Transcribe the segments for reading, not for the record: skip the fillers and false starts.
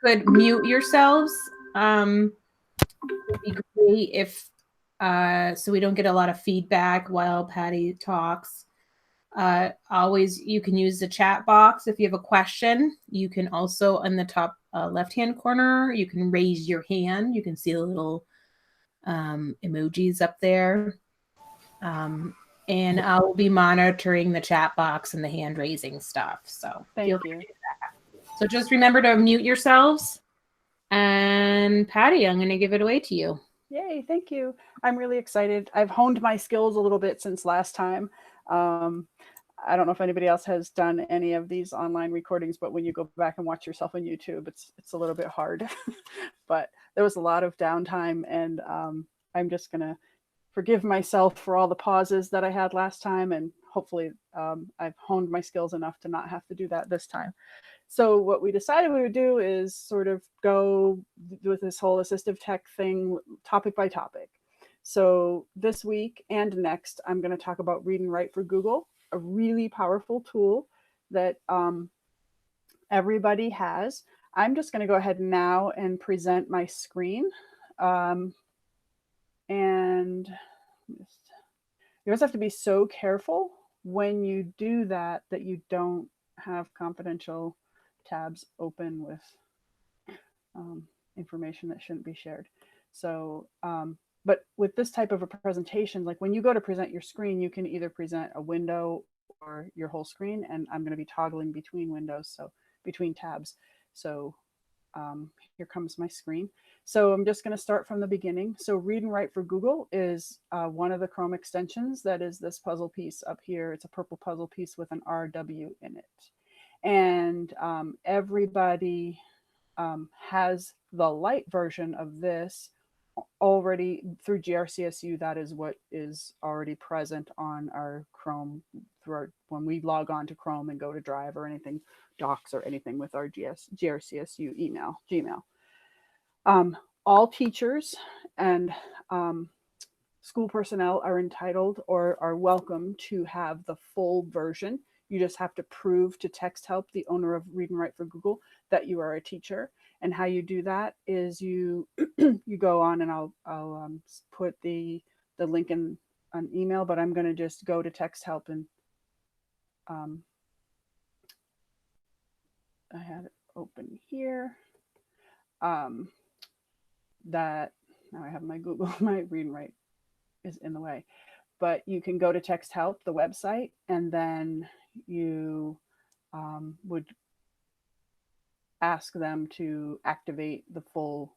could mute yourselves, would be great if so we don't get a lot of feedback while Patty talks. Always, you can use the chat box if you have a question. You can also, on the top left-hand corner, you can raise your hand. You can see the little emojis up there. And I'll be monitoring the chat box and the hand raising stuff. So feel free to do that. So just remember to mute yourselves. And Patty, I'm going to give it away to you. Yay, thank you. I'm really excited. I've honed my skills a little bit since last time. I don't know if anybody else has done any of these online recordings, but when you go back and watch yourself on YouTube, it's a little bit hard. But there was a lot of downtime, and I'm just going to forgive myself for all the pauses that I had last time, and hopefully I've honed my skills enough to not have to do that this time. So what we decided we would do is sort of go with this whole assistive tech thing, topic by topic. So this week and next, I'm going to talk about Read and Write for Google, a really powerful tool that everybody has. I'm just going to go ahead now and present my screen. And you always have to be so careful when you do that you don't have confidential tabs open with information that shouldn't be shared. So, but with this type of a presentation, like when you go to present your screen, you can either present a window or your whole screen, and I'm going to be toggling between windows, so between tabs. So here comes my screen. So I'm just going to start from the beginning. So Read and Write for Google is one of the Chrome extensions that is this puzzle piece up here. It's a purple puzzle piece with an RW in it. And everybody has the light version of this already through GRCSU. That is what is already present on our Chrome when we log on to Chrome and go to Drive or anything, Docs or anything with our GRCSU email, Gmail. All teachers and school personnel are entitled or are welcome to have the full version. You just have to prove to Text Help, the owner of Read and Write for Google, that you are a teacher. And how you do that is you you go on, and I'll put the link in an email, but I'm going to just go to Text Help, and I have it open here. That now I have my Google, my Read and Write is in the way, but you can go to Text Help, the website, and then you would ask them to activate the full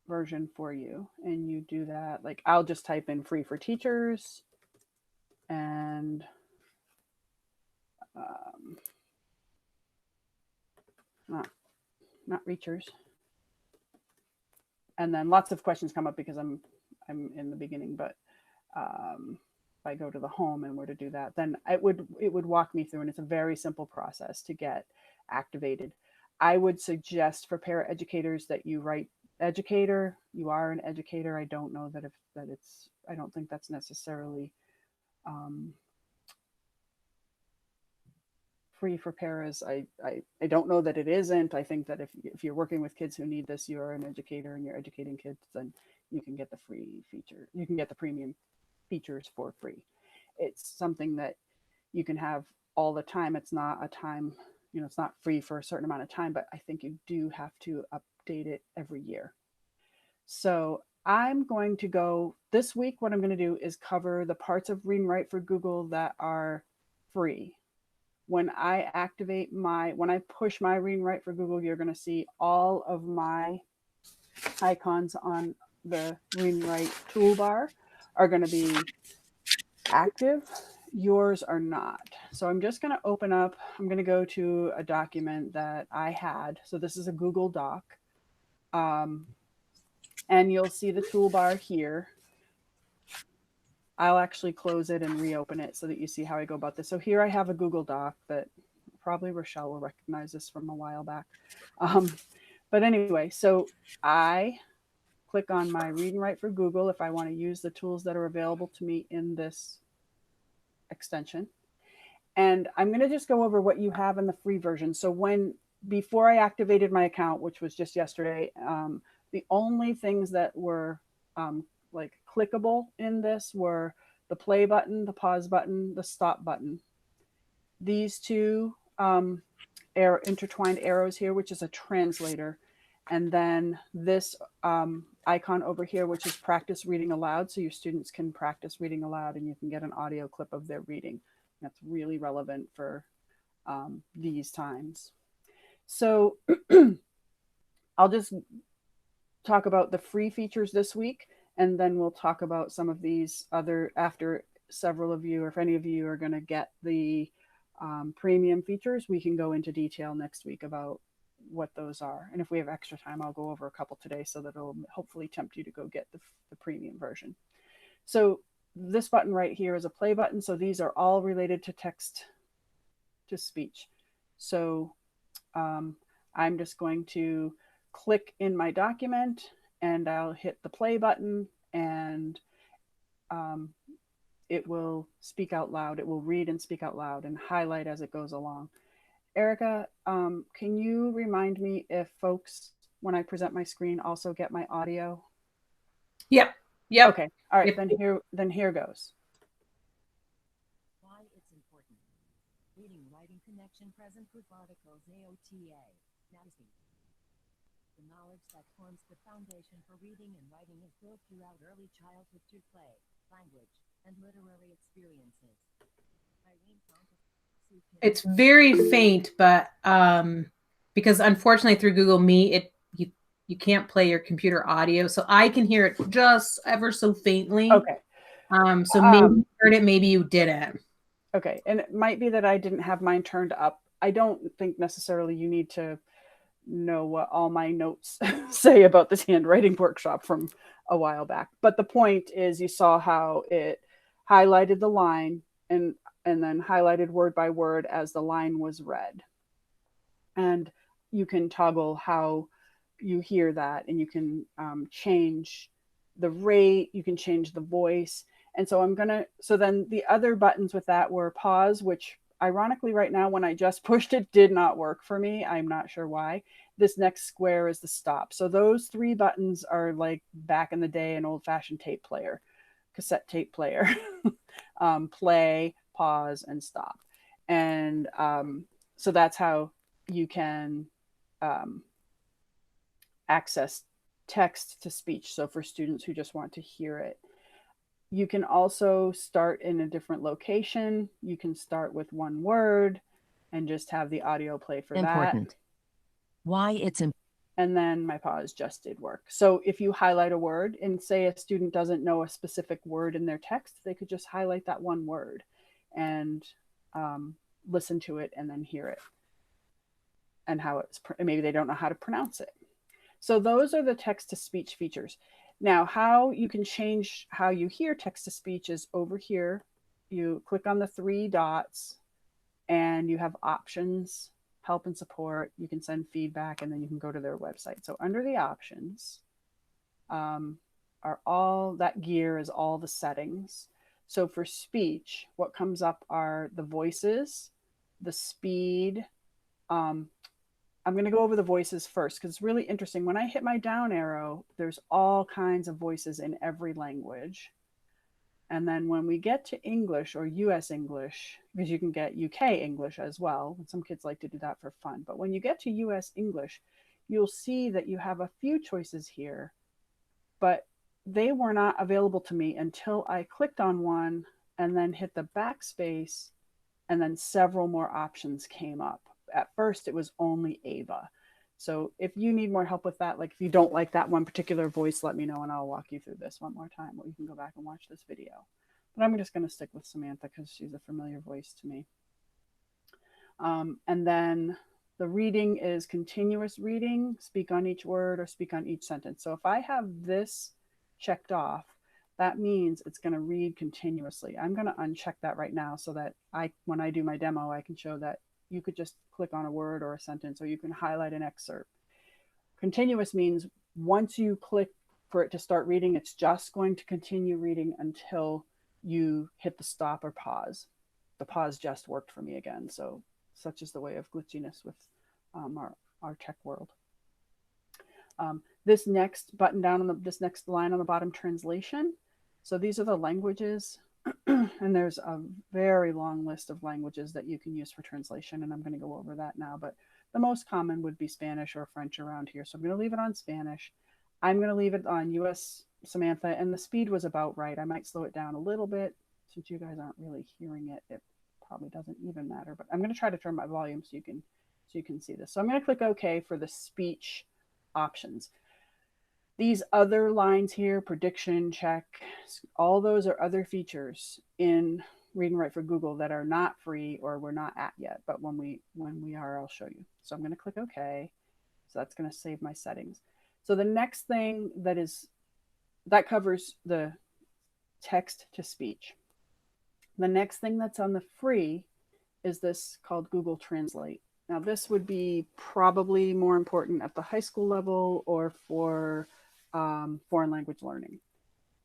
version for you. And you do that, like I'll just type in free for teachers and not reachers. And then lots of questions come up because I'm in the beginning, but if I go to the home and were to do that, then it would walk me through, and it's a very simple process to get activated. I would suggest for paraeducators that you write educator. You are an educator. I don't know that I don't think that's necessarily free for paras. I don't know that it isn't. I think that if you're working with kids who need this, you're an educator and you're educating kids, then you can get the free feature. You can get the premium features for free. It's something that you can have all the time. It's not a time, it's not free for a certain amount of time, but I think you do have to update it every year. So I'm going to go this week. What I'm going to do is cover the parts of Read and Write for Google that are free. When I push my Read and Write for Google, you're going to see all of my icons on the Read and Write toolbar are going to be active. Yours are not. So I'm just going to open up, I'm going to go to a document that I had. So this is a Google Doc. And you'll see the toolbar here. I'll actually close it and reopen it so that you see how I go about this. So here I have a Google Doc that probably Rochelle will recognize this from a while back. But anyway, so I click on my Read and Write for Google if I want to use the tools that are available to me in this extension. And I'm going to just go over what you have in the free version. So when before I activated my account, which was just yesterday, the only things that were like clickable in this were the play button, the pause button, the stop button. These two intertwined arrows here, which is a translator, and then this icon over here, which is practice reading aloud. So your students can practice reading aloud and you can get an audio clip of their reading. That's really relevant for these times. So I'll just talk about the free features this week, and then we'll talk about some of these other after several of you, or if any of you are going to get the premium features, we can go into detail next week about what those are. And if we have extra time, I'll go over a couple today so that it'll hopefully tempt you to go get the premium version. So this button right here is a play button. So these are all related to text to speech. So I'm just going to click in my document and I'll hit the play button, and it will speak out loud. It will read and speak out loud and highlight as it goes along. Erica, can you remind me if folks, when I present my screen, also get my audio? Yep. Yep. Okay. All right. Yep. Then here goes. Why it's important. Reading writing connection present with articles AOTA. The knowledge that forms the foundation for reading and writing is built throughout early childhood through play, language, and literary experiences. It's very faint, but because unfortunately through Google Meet, you can't play your computer audio, so I can hear it just ever so faintly. Okay. So maybe you heard it, maybe you didn't. Okay, and it might be that I didn't have mine turned up. I don't think necessarily you need to know what all my notes say about this handwriting workshop from a while back. But the point is, you saw how it highlighted the line and then highlighted word by word as the line was read. And you can toggle how you hear that, and you can change the rate, you can change the voice. And so so then the other buttons with that were pause, which ironically right now when I just pushed it did not work for me. I'm not sure why. This next square is the stop. So those three buttons are like back in the day, an old fashioned tape player, cassette tape player. Play, pause, and stop. And so that's how you can access text to speech. So for students who just want to hear it. You can also start in a different location. You can start with one word and just have the audio play for that. Why it's important. And then my pause just did work. So if you highlight a word and say a student doesn't know a specific word in their text, they could just highlight that one word and listen to it and then hear it and how it's, maybe they don't know how to pronounce it. So those are the text to speech features. Now, how you can change how you hear text to speech is over here. You click on the three dots and you have options, help and support. You can send feedback, and then you can go to their website. So under the options are all that gear is all the settings. So for speech, what comes up are the voices, the speed. I'm going to go over the voices first because it's really interesting. When I hit my down arrow, there's all kinds of voices in every language. And then when we get to English or US English, because you can get UK English as well, and some kids like to do that for fun. But when you get to US English, you'll see that you have a few choices here, but they were not available to me until I clicked on one and then hit the backspace, and then several more options came up. At first, it was only Ava. So if you need more help with that, like if you don't like that one particular voice, let me know and I'll walk you through this one more time, or you can go back and watch this video. But I'm just going to stick with Samantha because she's a familiar voice to me. And then the reading is continuous reading, speak on each word or speak on each sentence. So if I have this checked off, that means it's going to read continuously. I'm going to uncheck that right now so that when I do my demo, I can show that you could just click on a word or a sentence, or you can highlight an excerpt. Continuous means once you click for it to start reading, it's just going to continue reading until you hit the stop or pause. The pause just worked for me again. So such is the way of glitchiness with our tech world. This next button down on this next line on the bottom, translation. So these are the languages, and there's a very long list of languages that you can use for translation, and I'm going to go over that now. But the most common would be Spanish or French around here. So I'm going to leave it on Spanish. I'm going to leave it on US Samantha, and the speed was about right. I might slow it down a little bit since you guys aren't really hearing it. It probably doesn't even matter, but I'm going to try to turn my volume so you can see this. So I'm going to click OK for the speech options. These other lines here, prediction, check, all those are other features in Read and Write for Google that are not free or we're not at yet. But when we are, I'll show you. So I'm going to click OK. So that's going to save my settings. So the next thing that covers the text to speech. The next thing that's on the free is this called Google Translate. Now this would be probably more important at the high school level or for foreign language learning.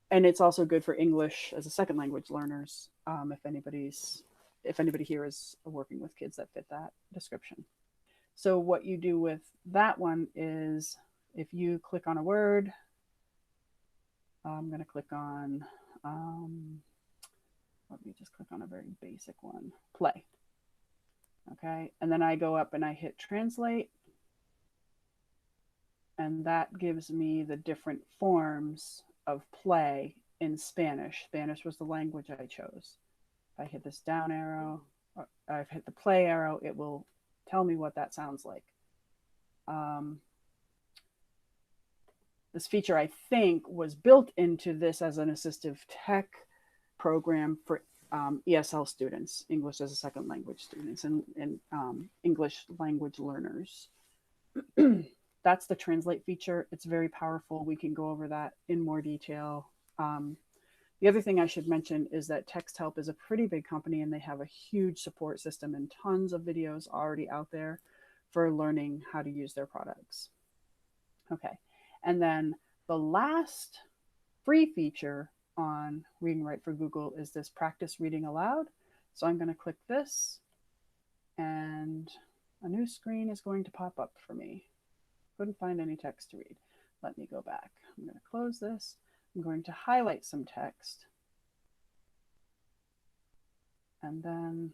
And it's also good for English as a second language learners, if anybody here is working with kids that fit that description. So what you do with that one is if you click on a word, I'm going to click on, let me just click on a very basic one, play. Okay, and then I go up and I hit translate. And that gives me the different forms of play in Spanish. Spanish was the language I chose. If I hit this down arrow, or I've hit the play arrow, it will tell me what that sounds like. This feature, I think, was built into this as an assistive tech program for ESL students, English as a second language students, and English language learners. That's the translate feature. It's very powerful. We can go over that in more detail. The other thing I should mention is that Text Help is a pretty big company and they have a huge support system and tons of videos already out there for learning how to use their products. Okay, and then the last free feature on Read and Write for Google is this practice reading aloud. So I'm going to click this and a new screen is going to pop up for me. Couldn't find any text to read. Let me go back. I'm going to close this. I'm going to highlight some text. And then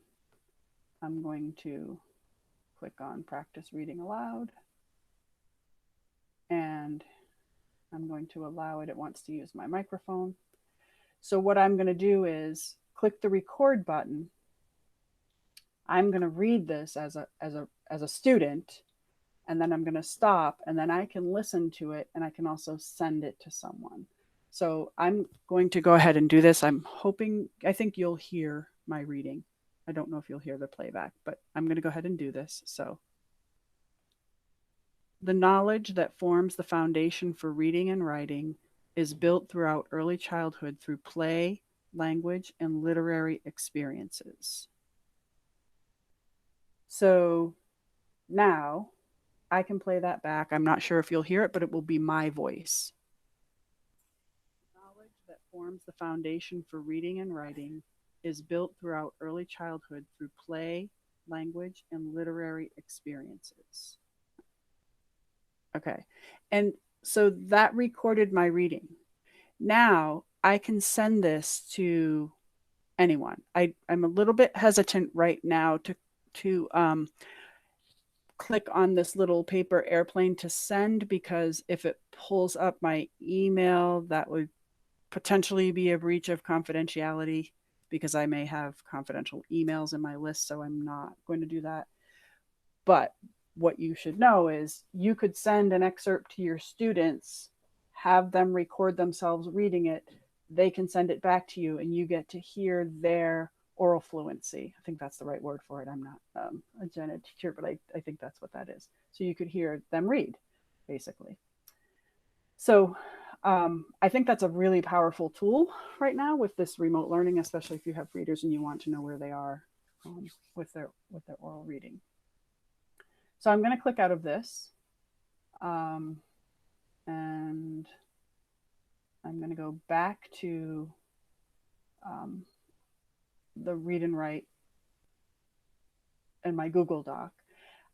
I'm going to click on practice reading aloud. And I'm going to allow it. It wants to use my microphone. So what I'm going to do is click the record button. I'm going to read this as a student. And then I'm going to stop and then I can listen to it and I can also send it to someone. So I'm going to go ahead and do this. I think you'll hear my reading. I don't know if you'll hear the playback, but I'm going to go ahead and do this. So the knowledge that forms the foundation for reading and writing is built throughout early childhood through play, language, and literary experiences. So now I can play that back. I'm not sure if you'll hear it, but it will be my voice. Knowledge that forms the foundation for reading and writing is built throughout early childhood through play, language, and literary experiences. Okay, and so that recorded my reading. Now I can send this to anyone. I'm a little bit hesitant right now to click on this little paper airplane to send, because if it pulls up my email, that would potentially be a breach of confidentiality because I may have confidential emails in my list. So I'm not going to do that. But what you should know is you could send an excerpt to your students, have them record themselves reading it. They can send it back to you and you get to hear their oral fluency. I think that's the right word for it. I'm not a gen ed teacher, but I think that's what that is. So you could hear them read, basically. So I think that's a really powerful tool right now with this remote learning, especially if you have readers and you want to know where they are with their oral reading. So I'm going to click out of this and I'm going to go back to the Read and Write in my Google Doc.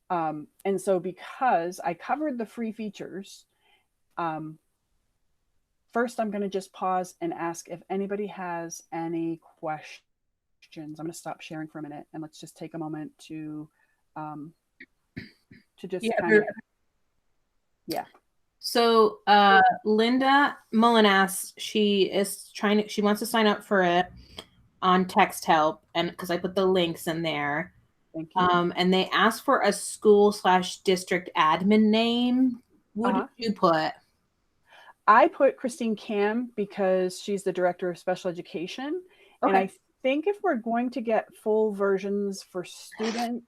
And so because I covered the free features, first I'm going to just pause and ask if anybody has any questions. I'm going to stop sharing for a minute and let's just take a moment to just kind of, yeah. So Linda Mullen asks, she wants to sign up for it on Text Help, and because I put the links in there. Thank you. And they asked for a school/district admin name. What did you put? I put Christine Cam because she's the director of special education. Okay. And I think if we're going to get full versions for students,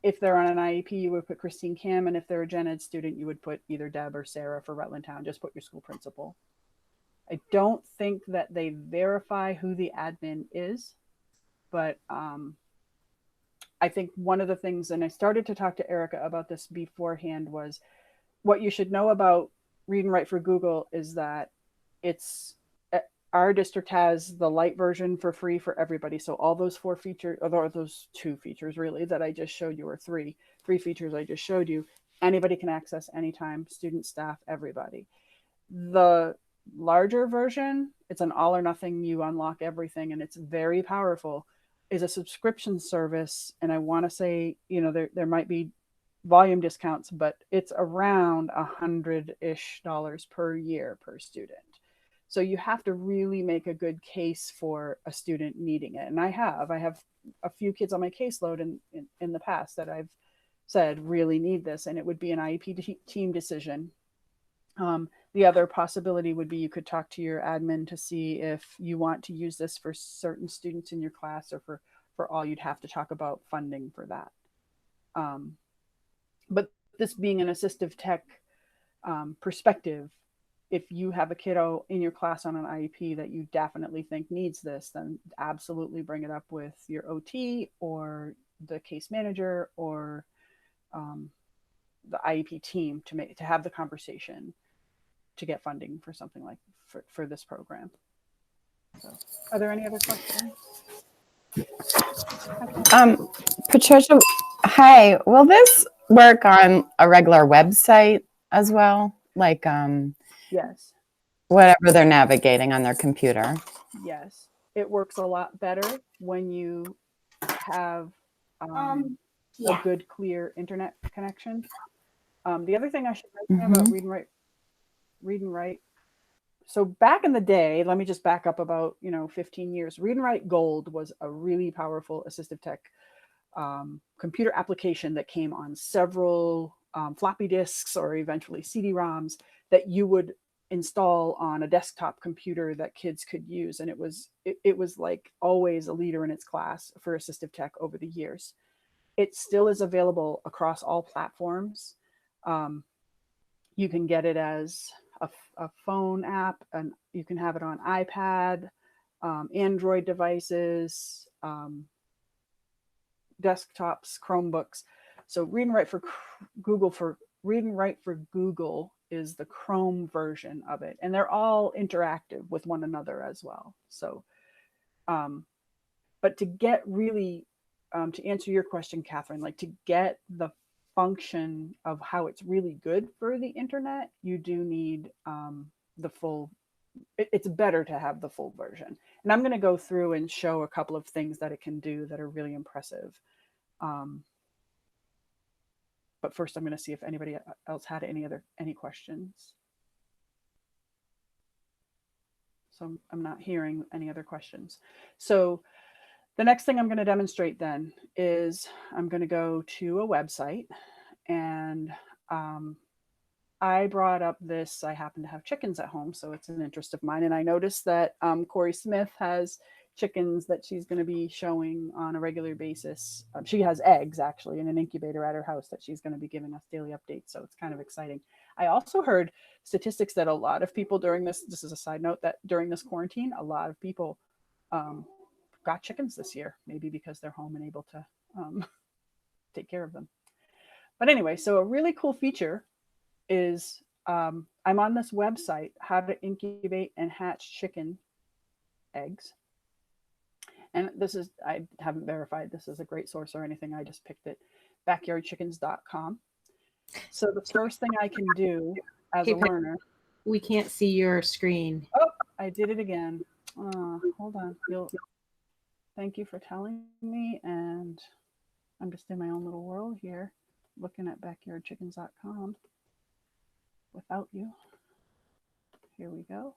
if they're on an IEP, you would put Christine Cam. And if they're a gen ed student, you would put either Deb or Sarah for Rutland Town. Just put your school principal. I don't think that they verify who the admin is, but I think one of the things, and I started to talk to Erica about this beforehand, was what you should know about Read and Write for Google is that our district has the light version for free for everybody. So all those 4 features, or those 2 features really that I just showed you, or 3 features I just showed you, anybody can access anytime, student, staff, everybody. The larger version, it's an all or nothing, you unlock everything, and it's very powerful, is a subscription service. And I want to say, there might be volume discounts, but it's around $100-ish per year per student. So you have to really make a good case for a student needing it. And I have a few kids on my caseload in the past that I've said really need this, and it would be an IEP team decision. The other possibility would be you could talk to your admin to see if you want to use this for certain students in your class, or for all. You'd have to talk about funding for that. But this being an assistive tech perspective, if you have a kiddo in your class on an IEP that you definitely think needs this, then absolutely bring it up with your OT or the case manager or the IEP team to have the conversation to get funding for something like for this program. So, are there any other questions? Patricia, hi. Will this work on a regular website as well? Like yes, whatever they're navigating on their computer. Yes, it works a lot better when you have a good, clear internet connection. The other thing I should mention about Read and Write. So back in the day, let me just back up about 15 years. Read and Write Gold was a really powerful assistive tech computer application that came on several floppy disks or eventually CD-ROMs that you would install on a desktop computer that kids could use. And it was like always a leader in its class for assistive tech over the years. It still is available across all platforms. You can get it as a phone app, and you can have it on iPad, Android devices, desktops, Chromebooks. So Read and Write for Google is the Chrome version of it, and they're all interactive with one another as well. So, but to get really to answer your question, Catherine, like to get the function of how it's really good for the internet, you do need the full. It's better to have the full version. And I'm going to go through and show a couple of things that it can do that are really impressive. But first, I'm going to see if anybody else had any questions. So I'm not hearing any other questions. So the next thing I'm going to demonstrate then is I'm going to go to a website, and I brought up this. I happen to have chickens at home, so it's an interest of mine. And I noticed that Corey Smith has chickens that she's going to be showing on a regular basis. She has eggs actually in an incubator at her house that she's going to be giving us daily updates. So it's kind of exciting. I also heard statistics that a lot of people this is a side note, that during this quarantine, a lot of people got chickens this year, maybe because they're home and able to take care of them. But anyway, so a really cool feature is I'm on this website, how to incubate and hatch chicken eggs. And this is, I haven't verified this is a great source or anything. I just picked it. backyardchickens.com. So the first thing I can do as a learner. We can't see your screen. Oh, I did it again. Hold on. Thank you for telling me. And I'm just in my own little world here, looking at backyardchickens.com without you. Here we go.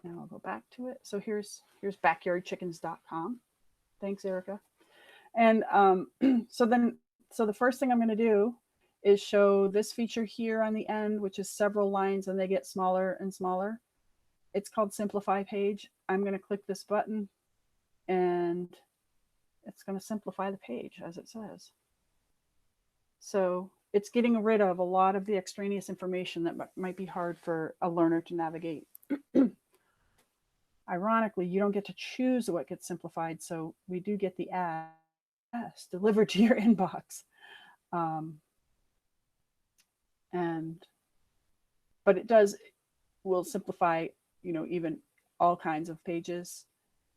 Now I'll go back to it. So here's backyardchickens.com. Thanks, Erica. And so the first thing I'm going to do is show this feature here on the end, which is several lines and they get smaller and smaller. It's called Simplify Page. I'm going to click this button and it's going to simplify the page as it says. So it's getting rid of a lot of the extraneous information that might be hard for a learner to navigate. Ironically, you don't get to choose what gets simplified, so we do get the ads delivered to your inbox. But it will simplify, even all kinds of pages,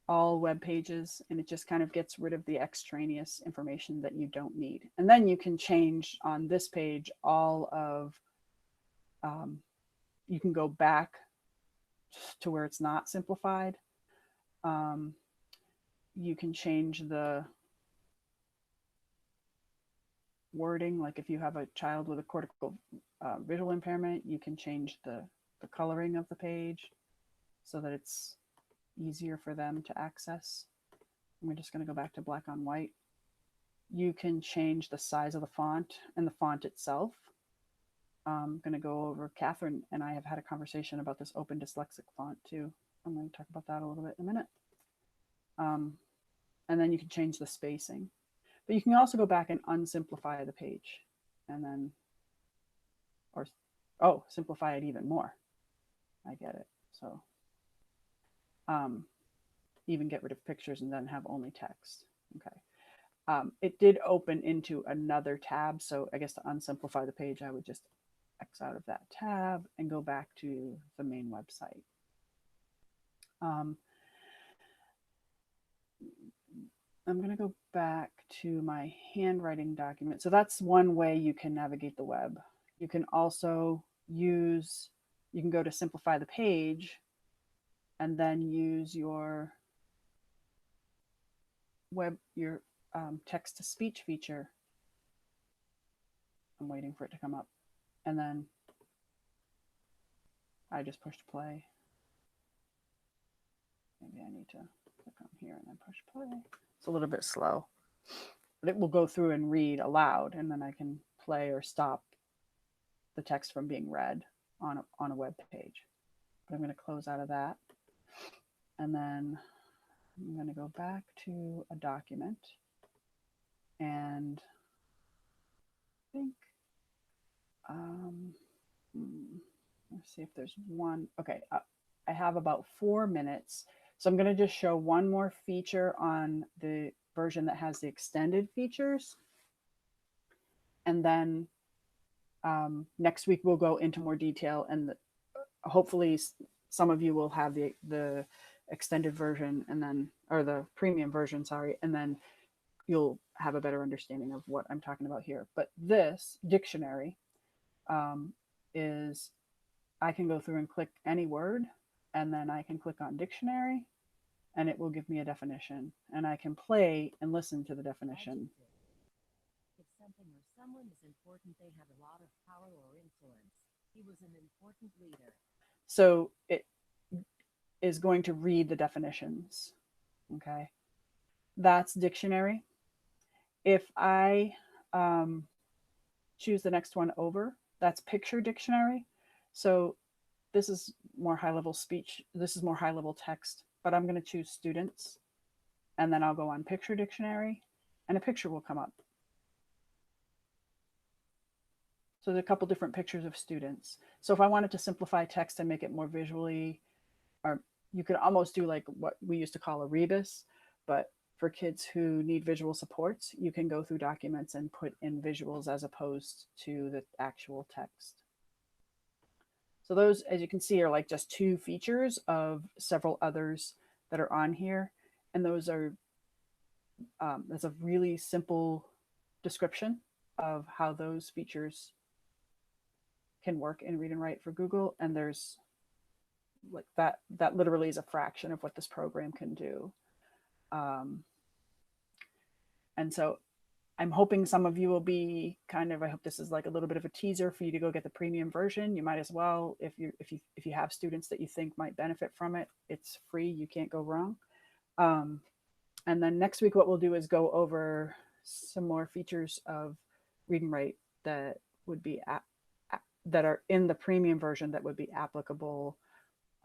all web pages, and it just kind of gets rid of the extraneous information that you don't need. And then you can change on this page all of, you can go back to where it's not simplified. You can change the wording, like if you have a child with a cortical visual impairment, you can change the coloring of the page so that it's easier for them to access. We're just going to go back to black on white. You can change the size of the font and the font itself. I'm going to go over, Catherine and I have had a conversation about this open dyslexic font too. I'm going to talk about that a little bit in a minute. And then you can change the spacing. But you can also go back and unsimplify the page and then, simplify it even more. I get it. So even get rid of pictures and then have only text. Okay. It did open into another tab. So I guess to unsimplify the page, I would just X out of that tab and go back to the main website. I'm going to go back to my handwriting document. So that's one way you can navigate the web. You can also you can go to simplify the page and then use your text to speech feature. I'm waiting for it to come up. And then I just pushed play. Maybe I need to click on here and then push play. It's a little bit slow, but it will go through and read aloud, and then I can play or stop the text from being read on a web page. But I'm going to close out of that. And then I'm going to go back to a document and I think, let's see if there's one. Okay, I have about 4 minutes. So I'm going to just show one more feature on the version that has the extended features. And then next week we'll go into more detail, and hopefully some of you will have the extended version and then, or the premium version, sorry, and then you'll have a better understanding of what I'm talking about here. But this dictionary is, I can go through and click any word, and then I can click on dictionary, and it will give me a definition, and I can play and listen to the definition. If something or someone is important, they have a lot of power or influence. He was an important leader. So it is going to read the definitions. Okay, that's dictionary. If I choose the next one over, that's picture dictionary. So this is more high-level speech. This is more high-level text, but I'm going to choose students, and then I'll go on picture dictionary, and a picture will come up. So there's a couple different pictures of students. So if I wanted to simplify text and make it more visually, or you could almost do like what we used to call a rebus, but for kids who need visual supports, you can go through documents and put in visuals as opposed to the actual text. So those, as you can see, are like just 2 features of several others that are on here. And those are, that's a really simple description of how those features can work in Read and Write for Google. And there's like that literally is a fraction of what this program can do. And so I'm hoping some of you will be I hope this is like a little bit of a teaser for you to go get the premium version. You might as well, if you have students that you think might benefit from it, it's free. You can't go wrong. And then next week, what we'll do is go over some more features of Read and Write that would be that are in the premium version that would be applicable.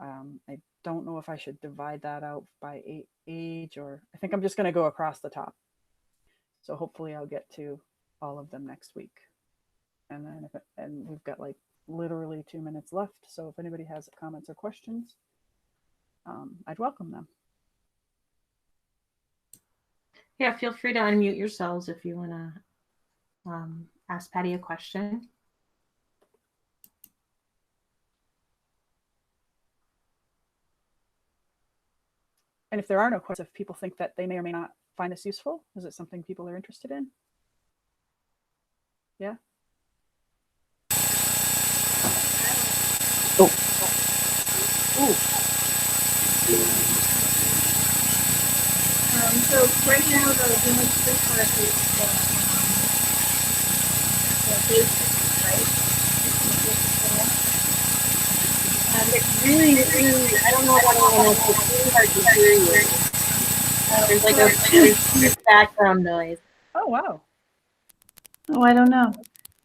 I don't know if I should divide that out by age, or I think I'm just going to go across the top. So hopefully I'll get to all of them next week. And then and we've got like literally 2 minutes left. So if anybody has comments or questions, I'd welcome them. Yeah, feel free to unmute yourselves if you want to ask Patty a question. And if there are no questions, if people think that they may or may not find this useful, is it something people are interested in? Yeah. Oh. Ooh. So right now the image part is the basic, right? It's really, I don't know what I want to. It's really hard to hear you. There's like a huge background noise. Oh, wow. Oh, I don't know.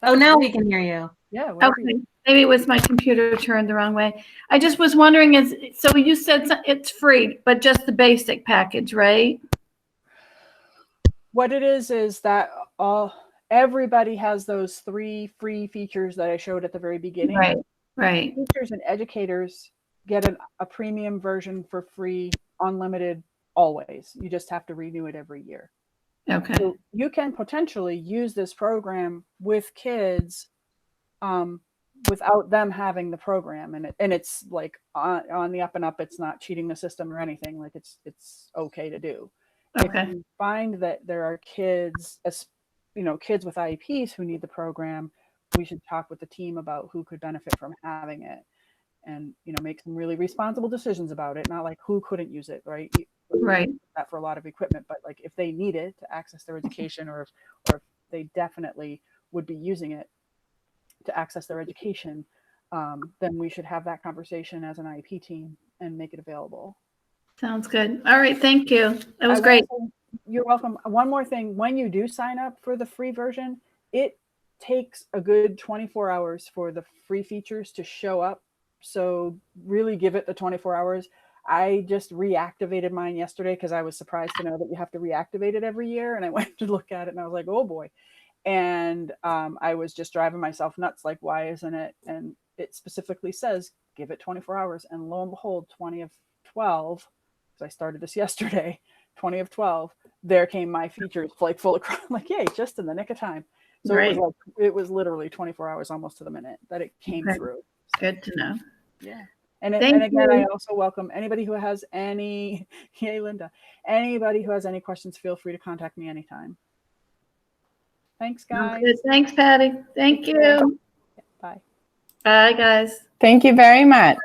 Oh, now we can hear you. Yeah. Okay, maybe it was my computer turned the wrong way. I just was wondering, so you said it's free, but just the basic package, right? What it is that everybody has those 3 free features that I showed at the very beginning. Right. Teachers and educators get a premium version for free, unlimited, always. You just have to renew it every year. Okay. So you can potentially use this program with kids without them having the program, and it's like on the up and up. It's not cheating the system or anything. Like it's okay to do. Okay. If you find that there are kids, kids with IEPs who need the program, we should talk with the team about who could benefit from having it, and make some really responsible decisions about it. Not like who couldn't use it, right? Right. That for a lot of equipment, but like if they need it to access their education, or if they definitely would be using it to access their education, then we should have that conversation as an IEP team and make it available. Sounds good. All right. Thank you. That was great. You're welcome. One more thing, when you do sign up for the free version, it takes a good 24 hours for the free features to show up. So really give it the 24 hours. I just reactivated mine yesterday because I was surprised to know that you have to reactivate it every year. And I went to look at it and I was like, oh boy. And I was just driving myself nuts. Like, why isn't it? And it specifically says, give it 24 hours. And lo and behold, 20 of 12, because I started this yesterday, 20 of 12, there came my features like full of, like, yay, just in the nick of time. So Right. it was literally 24 hours almost to the minute that it came through. Good to know. Yeah. And Thank again, you. I also welcome anybody who has yay, Linda, anybody who has any questions, feel free to contact me anytime. Thanks, guys. Good. Thanks, Patty. Thank you. Bye. Bye, guys. Thank you very much.